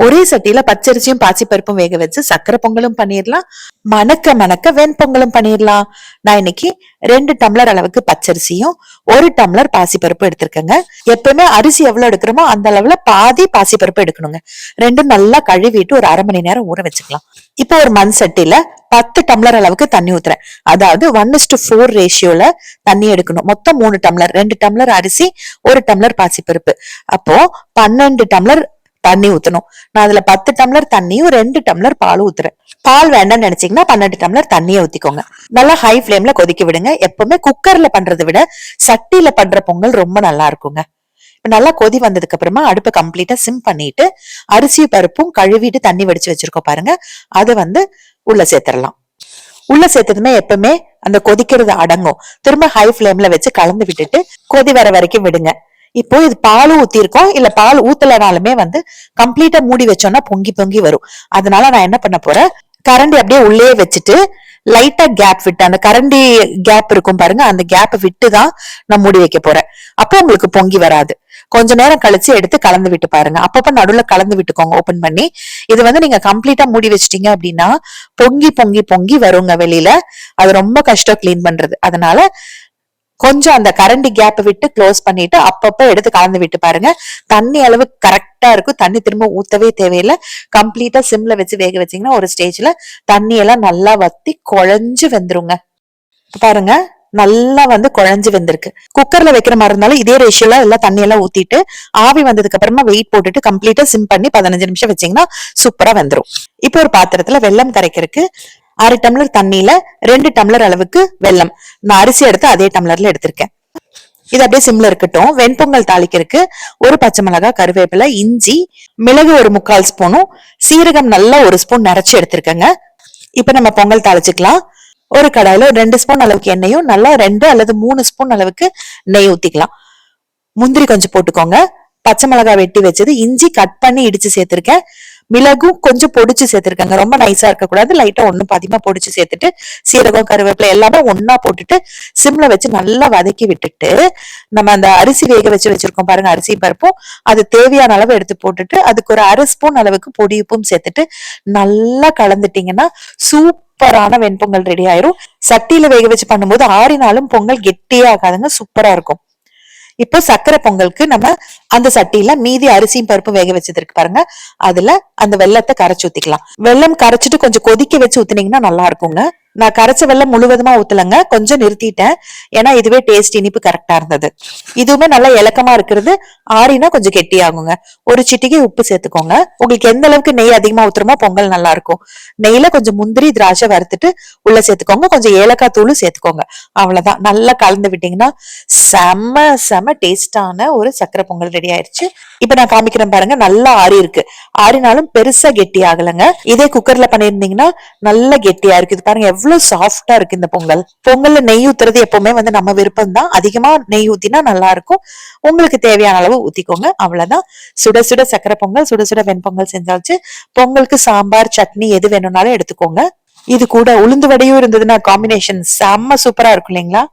ஒரே சட்டியில பச்சரிசியும் பாசிப்பருப்பும் வேக வச்சு சக்கரை பொங்கலும் பண்ணிடலாம், மணக்க மணக்க வெண்பொங்கலும் பண்ணிடலாம். நான் இன்னைக்கு 2 டம்ளர் அளவுக்கு பச்சரிசியும் 1 டம்ளர் பாசிப்பருப்பு எடுத்திருக்கேங்க. எப்பவுமே அரிசி எவ்வளவு எடுக்கிறோமோ அந்த அளவுல பாதி பாசிப்பருப்பு எடுக்கணுங்க. ரெண்டும் நல்லா கழுவிட்டு ஒரு 1/2 மணி நேரம் ஊற வச்சுக்கலாம். இப்போ ஒரு மண் சட்டியில 10 டம்ளர் அளவுக்கு தண்ணி ஊத்துறேன். அதாவது 1:4 ரேஷியோல தண்ணி எடுக்கணும். மொத்தம் 3 டம்ளர், 2 டம்ளர் அரிசி 1 டம்ளர் பாசிப்பருப்பு, அப்போ 12 டம்ளர் தண்ணி ஊத்தணும். நான் அதுல 10 டம்ளர் தண்ணியும் 2 டம்ளர் பால் ஊத்துறேன். பால் வேண்டாம்னு நினைச்சீங்கன்னா 12 டம்ளர் தண்ணியை ஊத்திக்கோங்க. நல்லா ஹை ஃபிளேம்ல கொதிக்க விடுங்க. எப்பவுமே குக்கர்ல பண்றதை விட சட்டியில பண்ற பொங்கல் ரொம்ப நல்லா இருக்குங்க. நல்லா கொதி வந்ததுக்கு அப்புறமா அடுப்பை கம்ப்ளீட்டா சிம் பண்ணிட்டு அரிசி பருப்பும் கழுவிட்டு தண்ணி வடிச்சு வச்சிருக்கோம் பாருங்க, அதை உள்ள சேர்த்துடலாம். உள்ள சேர்த்ததுமே எப்பவுமே அந்த கொதிக்கிறது அடங்கும். திரும்ப ஹை ஃபிளேம்ல வச்சு கலந்து விட்டுட்டு கொதி வர வரைக்கும் விடுங்க. இப்போ இது பாலும் ஊத்திருக்கோம், இல்ல பால் ஊத்தலனாலுமே கம்ப்ளீட்டா மூடி வச்சோம்னா பொங்கி பொங்கி வரும். அதனால நான் என்ன பண்ண போறேன், கரண்டி அப்படியே உள்ளே வச்சுட்டு லைட்டா கேப் விட்டு, அந்த கரண்டி கேப் இருக்கும் பாருங்க, அந்த கேப் விட்டுதான் நான் மூடி வைக்க போறேன். அப்போ உங்களுக்கு பொங்கி வராது. கொஞ்ச நேரம் கழிச்சு எடுத்து கலந்து விட்டு பாருங்க. அப்பப்ப நடுவுல கலந்து விட்டுக்கோங்க ஓபன் பண்ணி. இது நீங்க கம்ப்ளீட்டா மூடி வச்சிட்டீங்க அப்படின்னா பொங்கி பொங்கி பொங்கி வருங்க வெளியில. அது ரொம்ப கஷ்டம் கிளீன் பண்றது. அதனால கொஞ்சம் அந்த கரண்டி கேப் விட்டு க்ளோஸ் பண்ணிட்டு அப்பப்ப எடுத்து கலந்து விட்டு பாருங்க. தண்ணி அளவு கரெக்டா இருக்கும். தண்ணி திரும்ப ஊத்தவே தேவையில்லை. கம்ப்ளீட்டா சிம்ல வச்சு வேக வச்சீங்கன்னா ஒரு ஸ்டேஜ்ல தண்ணி எல்லாம் நல்லா வத்தி குழஞ்சு வெந்துருங்க. பாருங்க நல்லா குழஞ்சு வெந்திருக்கு. குக்கர்ல வைக்கிற மாதிரி இருந்தாலும் இதே ரேஷியோல எல்லாம் தண்ணி எல்லாம் ஊத்திட்டு ஆவி வந்ததுக்கு அப்புறமா வெயிட் போட்டுட்டு கம்ப்ளீட்டா சிம் பண்ணி 15 நிமிஷம் வச்சீங்கன்னா சூப்பரா வெந்துரும். இப்போ ஒரு பாத்திரத்துல வெல்லம் கரைக்கிறதுக்கு 1/2 டம்ளர் தண்ணியில 2 டம்ளர் அளவுக்கு வெல்லம், நான் அரிசி எடுத்து அதே டம்ளர்ல எடுத்திருக்கேன். இது அப்படியே சிம்ல இருக்கட்டும். வெண்பொங்கல் தாளிக்கிறதுக்கு 1 பச்சை மிளகாய், கருவேப்பிலை, இஞ்சி, மிளகு 1/4 ஸ்பூனும், சீரகம் நல்லா 1 ஸ்பூன் நிறைச்சு எடுத்திருக்கேங்க. இப்ப நம்ம பொங்கல் தாளிச்சுக்கலாம். ஒரு கடாயில 2 ஸ்பூன் அளவுக்கு எண்ணெயும் நல்லா 2 அல்லது 3 ஸ்பூன் அளவுக்கு நெய் ஊத்திக்கலாம். முந்திரி கொஞ்சம் போட்டுக்கோங்க. பச்சை மிளகாய் வெட்டி வச்சது, இஞ்சி கட் பண்ணி இடிச்சு சேர்த்திருக்கேன், மிளகும் கொஞ்சம் பொடிச்சு சேர்த்திருக்காங்க. ரொம்ப நைஸா இருக்க கூடாது, லைட்டா 1 பாதிமா பொடிச்சு சேர்த்துட்டு சீரகம் கருவேப்பிலை எல்லாமே ஒன்னா போட்டுட்டு சிம்ல வச்சு நல்லா வதக்கி விட்டுட்டு நம்ம அந்த அரிசி வேக வச்சிருக்கோம் பாருங்க, அரிசி பருப்பும் அது தேவையான அளவு எடுத்து போட்டுட்டு அதுக்கு ஒரு 1/2 ஸ்பூன் அளவுக்கு பொடி உப்பும் சேர்த்துட்டு நல்லா கலந்துட்டீங்கன்னா சூப்பரான வெண்பொங்கல் ரெடி ஆயிரும். சட்டியில வேக வச்சு பண்ணும்போது ஆறினாலும் பொங்கல் கெட்டியே ஆகாதுங்க, சூப்பரா இருக்கும். இப்போ சக்கரை பொங்கலுக்கு நம்ம அந்த சட்டியில மீதி அரிசியும் பருப்பும் வேக வச்சது இருக்கு பாருங்க, அதுல அந்த வெல்லத்தை கரைச்சு ஊத்திக்கலாம். வெல்லம் கரைச்சிட்டு கொஞ்சம் கொதிக்க வச்சு ஊத்தினீங்கன்னா நல்லா இருக்குங்க. நான் கரைச்ச வெல்லம் முழுவதுமா ஊத்தலங்க, கொஞ்சம் நிறுத்திட்டேன். ஏன்னா இதுவே டேஸ்ட் இனிப்பு கரெக்டா இருந்தது. இதுவுமே நல்லா இலக்கமா இருக்கிறது, ஆறினா கொஞ்சம் கெட்டி ஆகுங்க. ஒரு சிட்டிகை உப்பு சேர்த்துக்கோங்க. உங்களுக்கு எந்த அளவுக்கு நெய் அதிகமா ஊத்துறமோ பொங்கல் நல்லா இருக்கும். நெய்ல கொஞ்சம் முந்திரி திராட்சை வறுத்துட்டு உள்ள சேர்த்துக்கோங்க, கொஞ்சம் ஏலக்காய் தூளும் சேர்த்துக்கோங்க. அவ்வளவுதான். நல்லா கலந்து விட்டீங்கன்னா செம செம டேஸ்டான ஒரு சக்கரை பொங்கல் ரெடி ஆயிருச்சு. இப்ப நான் காமிக்கிறேன் பாருங்க, நல்லா ஆறி இருக்கு. ஆறினாலும் பெருசா கெட்டி ஆகலைங்க. இதே குக்கர்ல பண்ணிருந்தீங்கன்னா நல்லா கெட்டியா இருக்கு. இது பாருங்க எவ்வளவு சாஃப்டா இருக்கு இந்த பொங்கல். பொங்கல்ல நெய் ஊத்துறது எப்பவுமே நம்ம விருப்பம் தான். அதிகமா நெய் ஊத்தினா நல்லா இருக்கும். உங்களுக்கு தேவையான அளவு ஊத்திக்கோங்க. அவ்வளவுதான். சுட சுட சக்கரை பொங்கல், சுட சுட வெண்பொங்கல் செஞ்சாச்சு. பொங்கலுக்கு சாம்பார் சட்னி எது வேணும்னாலும் எடுத்துக்கோங்க. இது கூட உளுந்து வடையும் இருந்ததுன்னா காம்பினேஷன் செம்ம சூப்பரா இருக்கும் இல்லைங்களா?